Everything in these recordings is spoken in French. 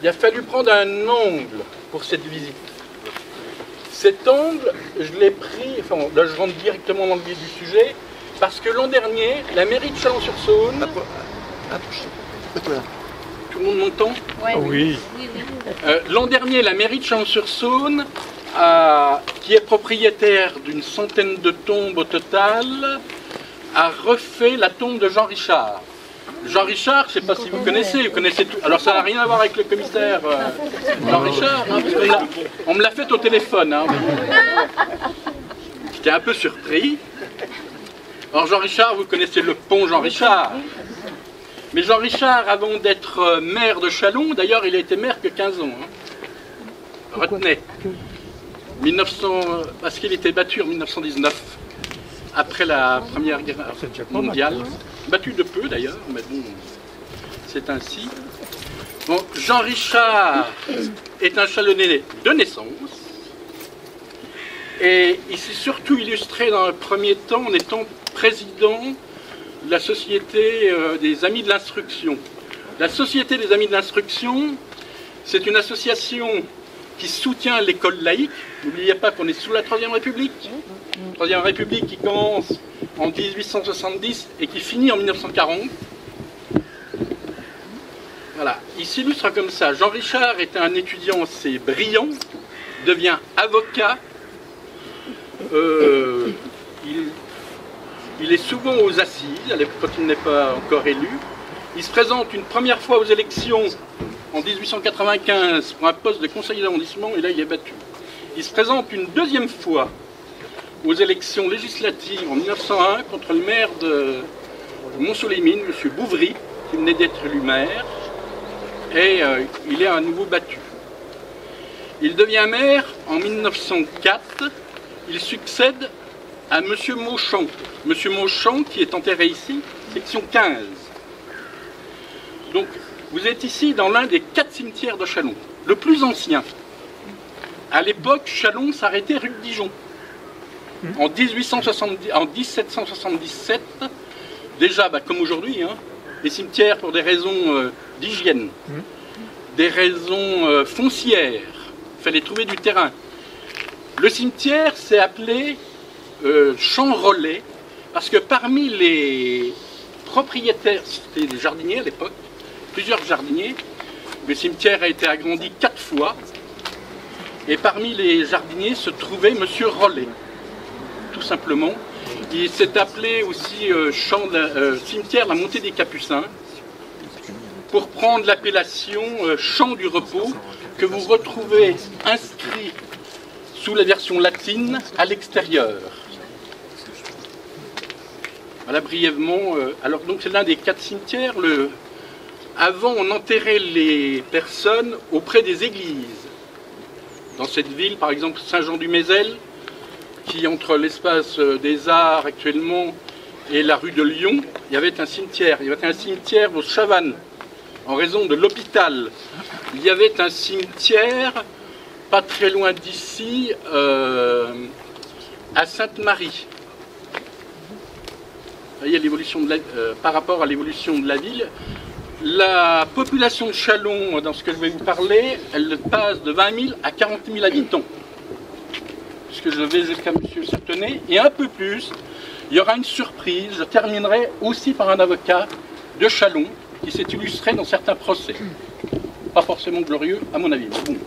Il a fallu prendre un angle pour cette visite. Cet angle, je l'ai pris, enfin là je rentre directement dans le vif du sujet, parce que l'an dernier, la mairie de Chalon-sur-Saône... Tout le monde m'entend? Oui. L'an dernier, la mairie de Chalon-sur-Saône, qui est propriétaire d'une centaine de tombes au total, a refait la tombe de Jean Richard. Jean Richard, je ne sais pas si vous connaissez tout. Alors ça n'a rien à voir avec le commissaire Jean Richard, hein, parce on me l'a fait au téléphone. Hein. J'étais un peu surpris. Alors Jean Richard, vous connaissez le pont Jean Richard. Mais Jean Richard, avant d'être maire de Châlons, d'ailleurs il a été maire que 15 ans. Hein. Retenez. 1900, parce qu'il était battu en 1919, après la Première Guerre mondiale. Battu de peu d'ailleurs, mais bon, c'est ainsi. Bon, Jean Richard est un Chalonnais de naissance. Et il s'est surtout illustré dans le premier temps en étant président de la Société des Amis de l'Instruction. La Société des Amis de l'Instruction, c'est une association qui soutient l'école laïque. N'oubliez pas qu'on est sous la Troisième République. Troisième République qui commence en 1870 et qui finit en 1940. Voilà, il s'illustre comme ça. Jean Richard était un étudiant assez brillant, devient avocat. Il est souvent aux assises, à l'époque quand il n'est pas encore élu. Il se présente une première fois aux élections en 1895 pour un poste de conseiller d'arrondissement et là il est battu. Il se présente une deuxième fois aux élections législatives en 1901 contre le maire de Montsolémine, M. Bouvry, qui venait d'être élu maire, et il est à nouveau battu. Il devient maire en 1904, il succède à M. Mauchamp. M. Mauchamp qui est enterré ici, section 15. Donc vous êtes ici dans l'un des 4 cimetières de Châlons, le plus ancien. À l'époque, Châlons s'arrêtait rue de Dijon. En 1777, déjà, comme aujourd'hui, hein, les cimetières pour des raisons d'hygiène, des raisons foncières, il fallait trouver du terrain. Le cimetière s'est appelé Champ-Relais, parce que parmi les propriétaires, c'était des jardiniers à l'époque, plusieurs jardiniers, le cimetière a été agrandi 4 fois, et parmi les jardiniers se trouvait M. Rollet. Tout simplement. Il s'est appelé aussi cimetière La Montée des Capucins pour prendre l'appellation Champ du Repos que vous retrouvez inscrit sous la version latine à l'extérieur. Voilà brièvement. Alors donc c'est l'un des 4 cimetières. Avant on enterrait les personnes auprès des églises. Dans cette ville, par exemple Saint-Jean-du-Mézel, qui entre l'espace des Arts actuellement et la rue de Lyon, il y avait un cimetière. Il y avait un cimetière aux Chavannes, en raison de l'hôpital. Il y avait un cimetière, pas très loin d'ici, à Sainte-Marie. Vous voyez l'évolution par rapport à l'évolution de la ville. La population de Châlons, dans ce que je vais vous parler, elle passe de 20 000 à 40 000 habitants. Puisque je vais jusqu'à M. Certenay, et un peu plus, il y aura une surprise. Je terminerai aussi par un avocat de Châlons qui s'est illustré dans certains procès. Pas forcément glorieux, à mon avis. Bon.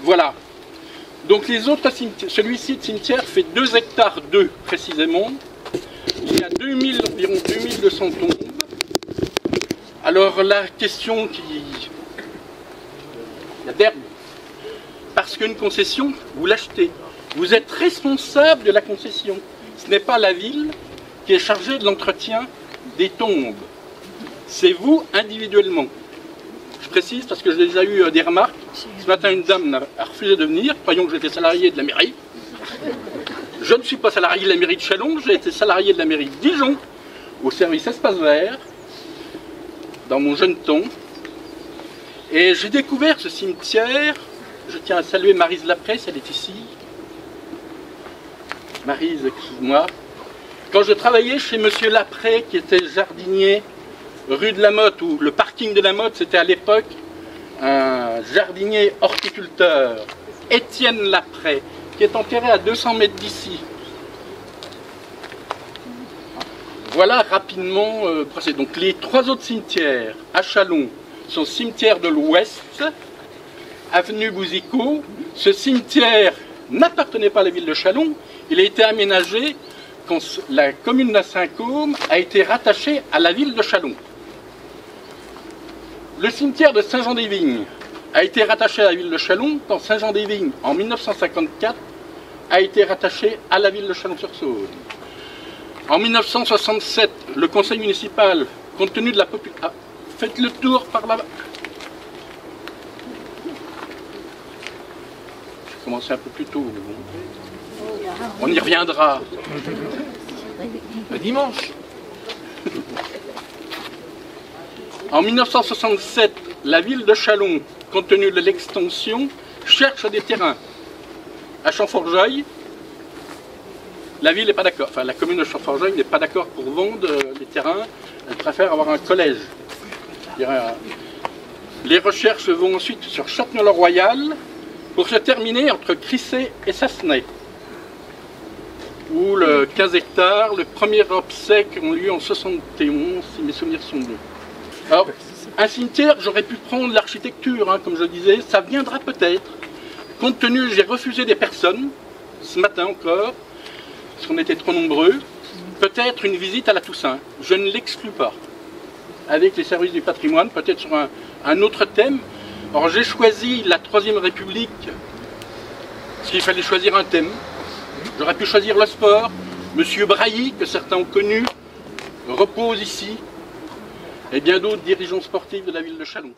Voilà. Donc les autres cimetières, celui-ci de cimetière fait 2 hectares 2 précisément. Il y a environ 2200 tombes. Alors la question qui... Il y a d'herbe. Parce qu'une concession, vous l'achetez. Vous êtes responsable de la concession. Ce n'est pas la ville qui est chargée de l'entretien des tombes. C'est vous individuellement. Je précise parce que j'ai déjà eu des remarques. Ce matin, une dame a refusé de venir, croyant que j'étais salarié de la mairie. Je ne suis pas salarié de la mairie de Châlons, j'ai été salarié de la mairie de Dijon, au service espace vert, dans mon jeune temps. Et j'ai découvert ce cimetière. Je tiens à saluer Maryse Lapresse, elle est ici. Maryse, excuse-moi. Quand je travaillais chez Monsieur Laprès, qui était jardinier rue de la Motte, où le parking de la Motte, c'était à l'époque un jardinier horticulteur, Étienne Lapré, qui est enterré à 200 mètres d'ici. Voilà rapidement procédé. Donc les 3 autres cimetières à Châlons sont cimetière de l'Ouest, avenue Bouzicault. Ce cimetière n'appartenait pas à la ville de Châlons, il a été aménagé quand la commune de Saint-Côme a été rattachée à la ville de Châlons. Le cimetière de Saint-Jean-des-Vignes a été rattaché à la ville de Châlons quand Saint-Jean-des-Vignes, en 1954, a été rattaché à la ville de Chalon-sur-Saône. En 1967, le conseil municipal, compte tenu de la population... Ah, faites le tour par là-bas. J'ai commencé un peu plus tôt, mais bon. On y reviendra. Le dimanche. En 1967, la ville de Châlons, compte tenu de l'extension, cherche des terrains. À Champforgeuil, la ville n'est pas d'accord, enfin la commune de Champforgeuil n'est pas d'accord pour vendre les terrains, elle préfère avoir un collège. Les recherches vont ensuite sur Châtenay-le-Royal pour se terminer entre Crissey et Sassenay, où le 15 hectares, le premier obsèques ont lieu en 71, si mes souvenirs sont bons. Alors, un cimetière, j'aurais pu prendre l'architecture, hein, comme je disais, ça viendra peut-être. Compte tenu, j'ai refusé des personnes, ce matin encore, parce qu'on était trop nombreux, peut-être une visite à la Toussaint. Je ne l'exclus pas. Avec les services du patrimoine, peut-être sur un autre thème. Alors j'ai choisi la Troisième République, parce qu'il fallait choisir un thème. J'aurais pu choisir le sport. Monsieur Brailly, que certains ont connu, repose ici. Et bien d'autres dirigeants sportifs de la ville de Châlons.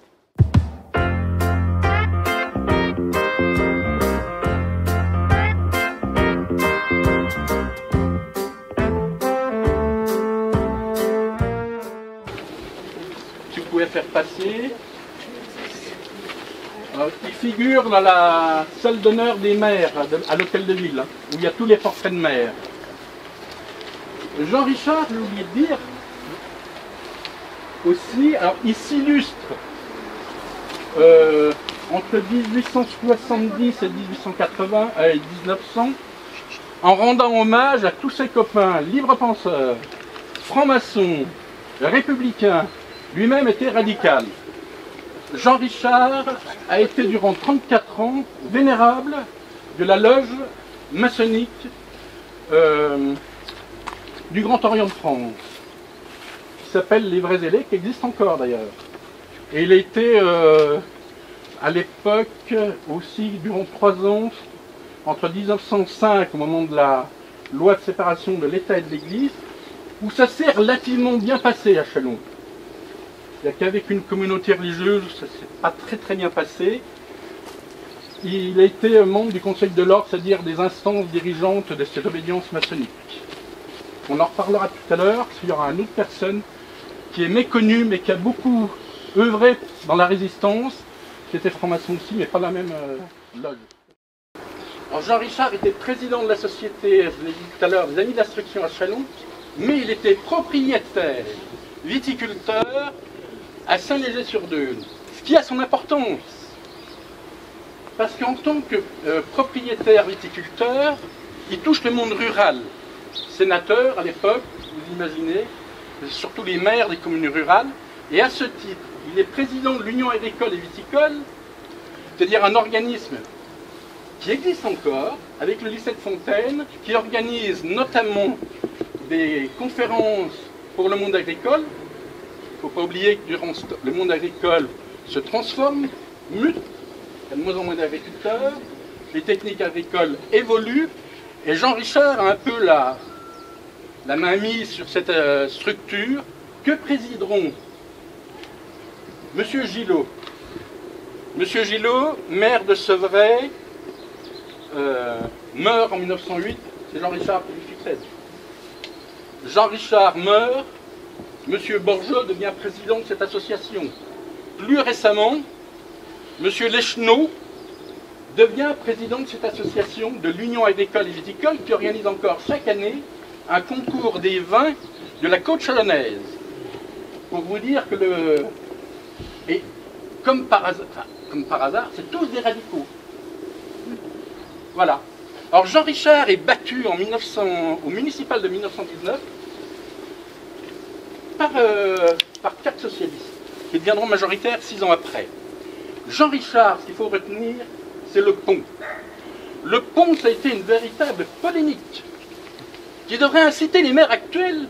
Si vous pouvez faire passer. Alors, il figure dans la salle d'honneur des maires à l'hôtel de ville, hein, où il y a tous les portraits de maires. Jean Richard, j'ai oublié de dire, aussi, alors il s'illustre entre 1870 et 1880 et 1900 en rendant hommage à tous ses copains libres penseurs, francs-maçons, républicains, lui-même était radical. Jean Richard a été durant 34 ans vénérable de la loge maçonnique du Grand Orient de France, qui s'appelle les Vrais Zélés, qui existe encore d'ailleurs. Et il a été à l'époque aussi durant 3 ans, entre 1905, au moment de la loi de séparation de l'État et de l'Église, où ça s'est relativement bien passé à Châlons. Il n'y a qu'avec une communauté religieuse, ça ne s'est pas très bien passé. Il a été membre du Conseil de l'Ordre, c'est-à-dire des instances dirigeantes de cette obédience maçonnique. On en reparlera tout à l'heure, parce qu'il y aura une autre personne qui est méconnue, mais qui a beaucoup œuvré dans la résistance, qui était franc-maçon aussi, mais pas la même loge. Alors Jean Richard était président de la société, je l'ai dit tout à l'heure, des Amis d'Instruction à Châlons, mais il était propriétaire, viticulteur, à Saint-Léger-sur-Deûle, ce qui a son importance. Parce qu'en tant que propriétaire viticulteur, il touche le monde rural. Sénateur à l'époque, vous imaginez, surtout les maires des communes rurales, et à ce titre, il est président de l'Union agricole et viticole, c'est-à-dire un organisme qui existe encore, avec le lycée de Fontaine, qui organise notamment des conférences pour le monde agricole. Il ne faut pas oublier que durant le monde agricole se transforme, mute, il y a de moins en moins d'agriculteurs, les techniques agricoles évoluent, et Jean Richard a un peu la main mise sur cette structure que présideront Monsieur Gillot. Monsieur Gillot, maire de Sevray, meurt en 1908, c'est Jean Richard qui lui succède. Jean Richard meurt, Monsieur Borgeot devient président de cette association. Plus récemment, Monsieur Leschneau devient président de cette association de l'Union agricole et viticole qui organise encore chaque année un concours des vins de la côte chalonnaise. Pour vous dire que comme par hasard, c'est tous des radicaux. Voilà. Alors Jean Richard est battu en au municipal de 1919 par 4 socialistes, qui deviendront majoritaires 6 ans après. Jean Richard, ce qu'il faut retenir, c'est le pont. Le pont, ça a été une véritable polémique, qui devrait inciter les maires actuels,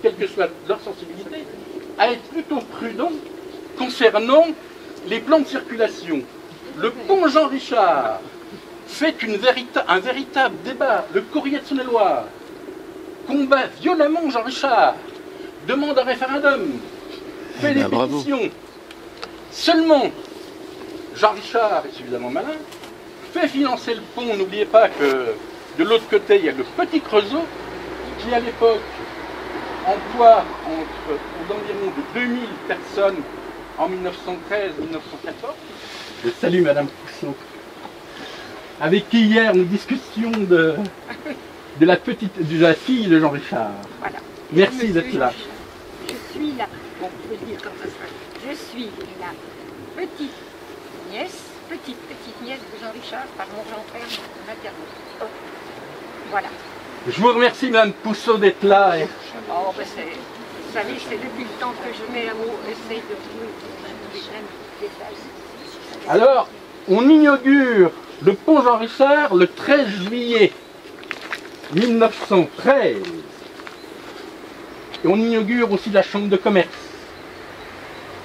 quelle que soit leur sensibilité, à être plutôt prudents concernant les plans de circulation. Le pont Jean Richard fait un véritable débat. Le Courrier de Saône-et-Loire combat violemment Jean Richard, demande un référendum, fait des pétitions. Seulement, Jean Richard est suffisamment malin, fait financer le pont. N'oubliez pas que de l'autre côté, il y a le Petit Creusot, qui à l'époque emploie aux environs de 2000 personnes en 1913-1914. Je salue Madame Pousseau, avec qui hier nous discutions de la fille de Jean Richard. Voilà. Merci d'être là. Je suis la, bon, je peux dire comme ça, je suis la petite nièce de Jean Richard par mon grand-père maternel. Oh. Voilà. Je vous remercie Madame Pousseau d'être là. Oh, ben vous savez, c'est depuis le temps que je mets un mot, essaye de trouver les mêmes détails. Alors, on inaugure le pont Jean Richard le 13 juillet 1913. Et on inaugure aussi la chambre de commerce.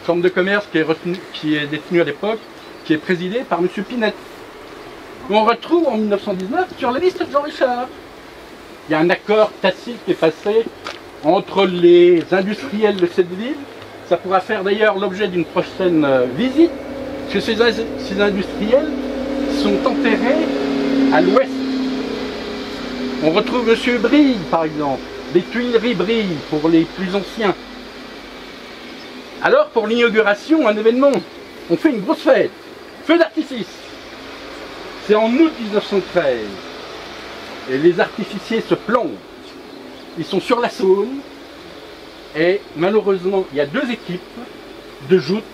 Chambre de commerce qui est détenue à l'époque, qui est présidée par M. Pinette. On retrouve en 1919 sur la liste de Jean Richard. Il y a un accord tacite qui est passé entre les industriels de cette ville. Ça pourra faire d'ailleurs l'objet d'une prochaine visite, parce que ces industriels sont enterrés à l'ouest. On retrouve M. Brille, par exemple, les Tuileries Brille pour les plus anciens. Alors, pour l'inauguration, un événement, on fait une grosse fête, feu d'artifice. C'est en août 1913. Et les artificiers se plantent. Ils sont sur la Saône. Et malheureusement, il y a 2 équipes de joutes.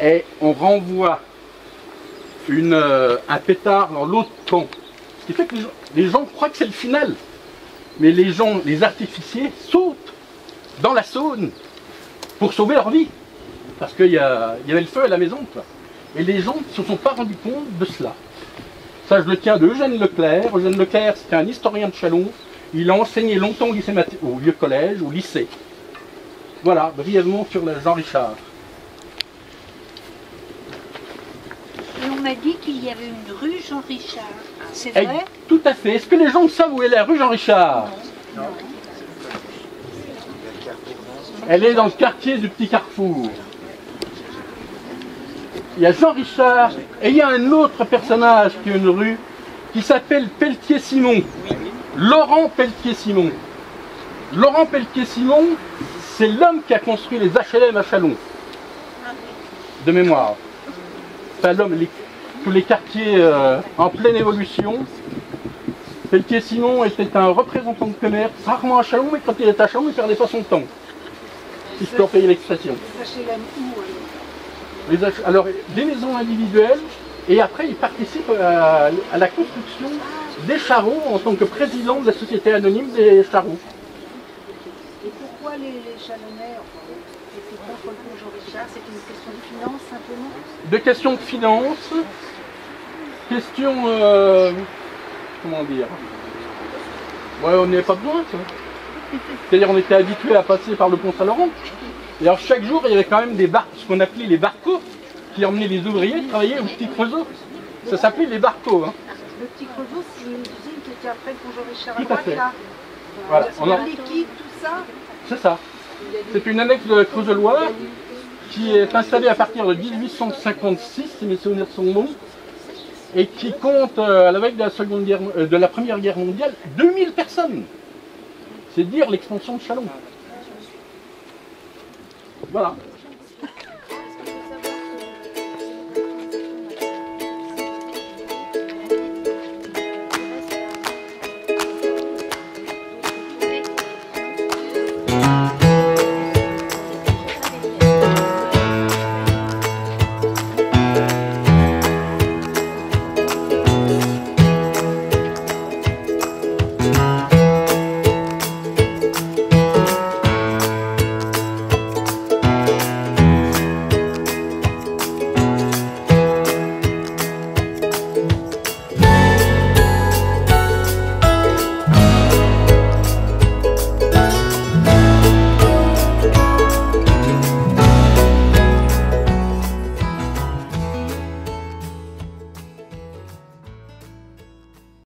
Et on renvoie un pétard dans l'autre camp. Ce qui fait que les gens croient que c'est le final. Mais les artificiers sautent dans la Saône pour sauver leur vie. Parce qu'il y avait le feu à la maison, quoi. Et les gens ne se sont pas rendus compte de cela. Ça, je le tiens de Eugène Leclerc. Eugène Leclerc, c'était un historien de Châlons. Il a enseigné longtemps au vieux collège, au lycée. Voilà, brièvement sur Jean Richard. Et on m'a dit qu'il y avait une rue Jean Richard. C'est vrai? Tout à fait. Est-ce que les gens savent où est la rue Jean Richard? Non. Elle est dans le quartier du Petit Carrefour. Il y a Jean Richard et il y a un autre personnage qui a une rue qui s'appelle Pelletier-Simon. Laurent Pelletier-Simon. Laurent Pelletier-Simon, c'est l'homme qui a construit les HLM à Châlons. De mémoire. Enfin, l'homme, tous les quartiers en pleine évolution. Pelletier-Simon était un représentant de commerce, rarement à Châlons, mais quand il était à Châlons, il ne perdait pas son temps. Si je peux en payer l'expression. Alors, des maisons individuelles, et après, il participe à la construction des charreaux en tant que président de la société anonyme des charreaux. Et pourquoi les Chalonnais, étaient contre le pont Jean Richard? C'est une question de finance, simplement? De questions de finance, question... comment dire? Ouais, on n'y avait pas besoin, ça. C'est-à-dire, on était habitué à passer par le pont Saint-Laurent. Et alors, chaque jour, il y avait quand même ce qu'on appelait les barcos, qui emmenaient les ouvriers travailler au Petit Creusot. Ça s'appelait les barcos. Hein. Le Petit Creusot, c'est une usine qui était après le pont Jean Richard. Tout à fait. Là. Voilà. Liquide, tout ça. C'est ça. C'est une annexe de Creusot-Loire qui est installée à partir de 1856, si mes souvenirs sont bons, et qui compte, à la veille de la Première Guerre mondiale, 2000 personnes. C'est dire l'expansion de Châlons. Voilà.